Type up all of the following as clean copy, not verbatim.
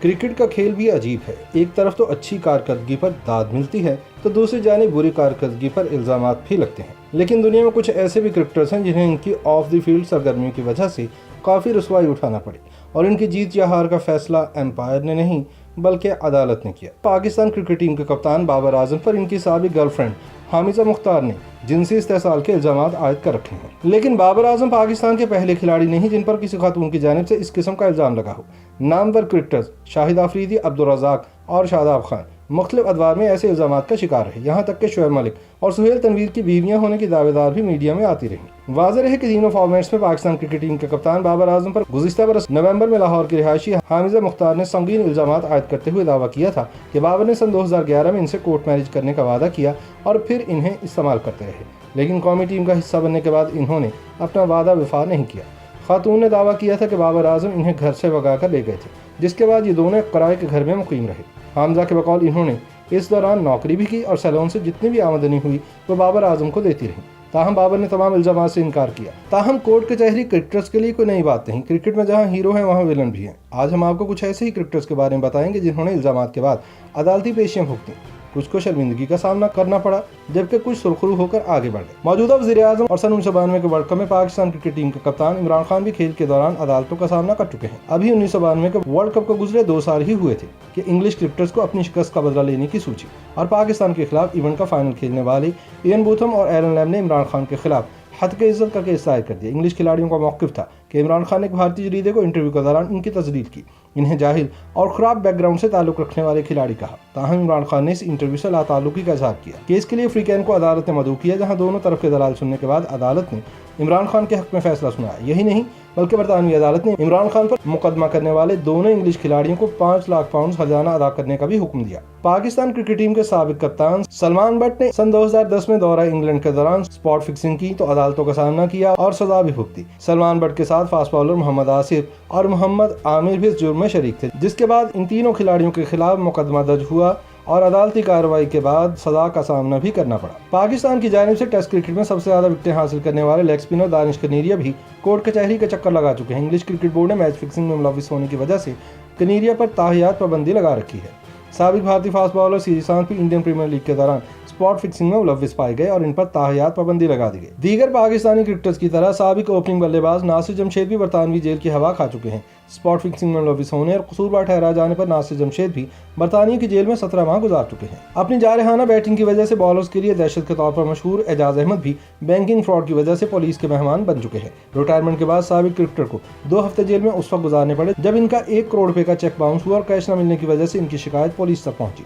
Cricket का खेल भी अजीब है। एक तरफ तो अच्छी कारकर्दगी पर दाद मिलती है तो दूसरी जानिब बुरी कारकर्दगी पर इल्जामात भी लगते हैं। लेकिन दुनिया में कुछ ऐसे भी क्रिकेटर्स हैं जिन्हें इनकी ऑफ द फील्ड सरगर्मियों की वजह से काफ़ी रुसवाई उठाना पड़ी और इनकी जीत या हार का फैसला एम्पायर ने नहीं बल्कि अदालत ने किया। पाकिस्तान क्रिकेट टीम के कप्तान बाबर आजम पर इनकी साबिक गर्लफ्रेंड हामिजा मुख्तार ने जिनसी इस्तेहसाल के इल्जामात आयद कर रखे हैं। लेकिन बाबर आजम पाकिस्तान के पहले खिलाड़ी नहीं जिन पर किसी खातून की जानिब से इस किस्म का इल्जाम लगा हो। नामवर क्रिकेटर्स शाहिद आफरीदी, अब्दुल रज़ाक और शादाब खान मुख्तलिफ अदवार में ऐसे इल्जामात का शिकार रहे। यहाँ तक कि शुएब मलिक और सुहेल तनवीर की बीवियाँ होने की दावेदार भी मीडिया में आती रहीं। वाज़ेह है कि तीनों फॉर्मेट्स में पाकिस्तान क्रिकेट टीम के कप्तान बाबर आजम पर गुज़िश्ता बरस नवंबर में लाहौर की रिहायशी हामिजा मुख्तार ने संगीन इल्जामात आयद करते हुए दावा किया था कि बाबर ने सन 2011 में इनसे कोर्ट मैरिज करने का वादा किया और फिर इन्हें इस्तेमाल करते रहे। लेकिन कौमी टीम का हिस्सा बनने के बाद इन्होंने अपना वादा वफा नहीं किया। खातून ने दावा किया था कि बाबर आजम इन्हें घर से भगा कर ले गए थे, जिसके बाद ये दोनों किराए के घर में मुकीम रहे। हामजा के बकौल इन्होंने इस दौरान नौकरी भी की और सैलून से जितनी भी आमदनी हुई वो बाबर आजम को देती रही। ताहम बाबर ने तमाम इल्जाम से इनकार किया। ताहम कोर्ट कचहरी क्रिकेटर्स के लिए कोई नई बात नहीं। क्रिकेट में जहां हीरो हैं वहां विलन भी हैं। आज हम आपको कुछ ऐसे ही क्रिकेटर्स के बारे में बताएंगे जिन्होंने इल्जामात के बाद अदालती पेशियां भुगती। कुछ को शर्मिंदगी का सामना करना पड़ा जबकि कुछ सुरखरू होकर आगे बढ़ गए। मौजूदा वज़ीर-ए-आज़म और सन 1992 के वर्ल्ड कप में पाकिस्तान क्रिकेट टीम के कप्तान इमरान खान भी खेल के दौरान अदालतों का सामना कर चुके हैं। अभी 1992 के वर्ल्ड कप को गुजरे 2 साल ही हुए थे कि इंग्लिश क्रिकेटर्स को अपनी शिकस्त का बदला लेने की सूची और पाकिस्तान के खिलाफ इवेंट का फाइनल खेलने वाले इयन बूथम और एरन लैम ने इमरान खान के खिलाफ हद के इज्जत का केस दायर कर दिया। इंग्लिश खिलाड़ियों का मौक़िफ़ था कि इमरान खान ने एक भारतीय जरीदे को इंटरव्यू के दौरान इनकी तजलील की। इन्हें जाहिल और ख़राब बैकग्राउंड से ताल्लुक़ रखने वाले खिलाड़ी कहा। ताहम इमरान खान ने इस इंटरव्यू से लाताल्लुकी का इजहार किया। केस के लिए फ्रीकैन को अदालत ने मदऊ किया, जहां दोनों तरफ के दलाल सुनने के बाद अदालत ने इमरान खान के हक में फैसला सुनाया। यही नहीं बल्कि बरतानवी अदालत ने इमरान खान पर मुकदमा करने वाले दोनों इंग्लिश खिलाड़ियों को 5 लाख पाउंड हर्जाना अदा करने का भी हुक्म दिया। पाकिस्तान क्रिकेट टीम के साबिक कप्तान सलमान बट ने सन 2010 में दौरा इंग्लैंड के दौरान स्पॉट फिक्सिंग की तो अदालतों का सामना किया और सजा भी भुगती। सलमान बट के साथ फास्ट बॉलर मोहम्मद आसिफ और मोहम्मद आमिर भी इस जुर्म में शरीक थे, जिसके बाद इन तीनों खिलाड़ियों के खिलाफ मुकदमा दर्ज हुआ और अदालती कार्रवाई के बाद सजा का सामना भी करना पड़ा। पाकिस्तान की जानिब से टेस्ट क्रिकेट में सबसे ज्यादा विकेटें हासिल करने वाले लेग स्पिनर दानिश कनेरिया भी कोर्ट कचहरी के चक्कर लगा चुके हैं। इंग्लिश क्रिकेट बोर्ड ने मैच फिक्सिंग में मुलविस होने की वजह से कनेरिया पर ताहियात पाबंदी लगा रखी है। साबिक भारतीय फास्ट बॉलर सीरीसांत भी इंडियन प्रीमियर लीग के दौरान स्पॉट फिक्सिंग में मुलविस पाए गए और इन पर ताहियात पाबंदी लगा दी गई। दीगर पाकिस्तानी क्रिकेटर्स की तरह साबिक ओपनिंग बल्लेबाज नासिर जमशेद भी बरतानवी जेल की हवा खा चुके हैं। स्पॉट फिक्सिंग में मुलविस होने और कसूरवार ठहरा जाने पर नासिर जमशेद भी बरतानिया की जेल में 17 माह गुजार चुके हैं। अपनी जारहाना बैटिंग की वजह से बॉलर्स के लिए दहशत के तौर पर मशहूर एजाज अहमद भी बैंकिंग फ्रॉड की वजह से पुलिस के मेहमान बन चुके हैं। रिटायरमेंट के बाद साबिक क्रिकेटर को 2 हफ्ते जेल में उस वक्त गुजारने पड़े जब इनका 1 करोड़ रुपए का चेक बाउंस हुआ और कैश न मिलने की वजह से इनकी शिकायत पुलिस तक पहुंची।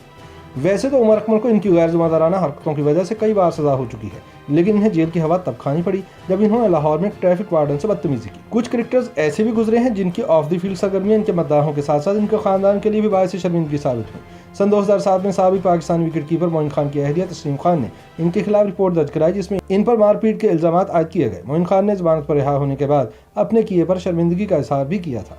वैसे तो उमर अकमल को इनकी गैर जिम्मेदाराना हरकतों की वजह से कई बार सजा हो चुकी है, लेकिन इन्हें जेल की हवा तब खानी पड़ी जब इन्होंने लाहौर में ट्रैफिक वार्डन से बदतमीजी की। कुछ क्रिकेटर्स ऐसे भी गुजरे हैं जिनकी ऑफ द फील्ड सरगर्मियां इनके मद्दाहों के साथ साथ इनके खानदान के लिए भी बायस शर्मिंदगी साबित हुई। सन 2007 में साबिक पाकिस्तानी विकेट कीपर मोइन खान की अहलिया तस्लीम खान ने इनके खिलाफ रिपोर्ट दर्ज कराई, जिसमें इन पर मारपीट के इल्जामात आयद किए गए। मोइन खान ने जमानत पर रिहा होने के बाद अपने किए पर शर्मिंदगी का इजहार भी किया था।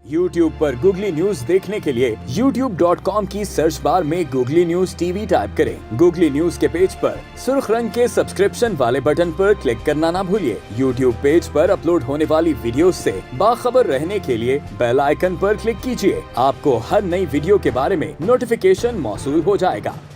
YouTube पर गूगली न्यूज देखने के लिए youtube.com की सर्च बार में गूगली न्यूज टीवी टाइप करें। गूगली न्यूज के पेज पर सुर्ख रंग के सब्सक्रिप्शन वाले बटन पर क्लिक करना ना भूलिए। YouTube पेज पर अपलोड होने वाली वीडियोस से बाखबर रहने के लिए बेल आइकन पर क्लिक कीजिए। आपको हर नई वीडियो के बारे में नोटिफिकेशन मौसूल हो जाएगा।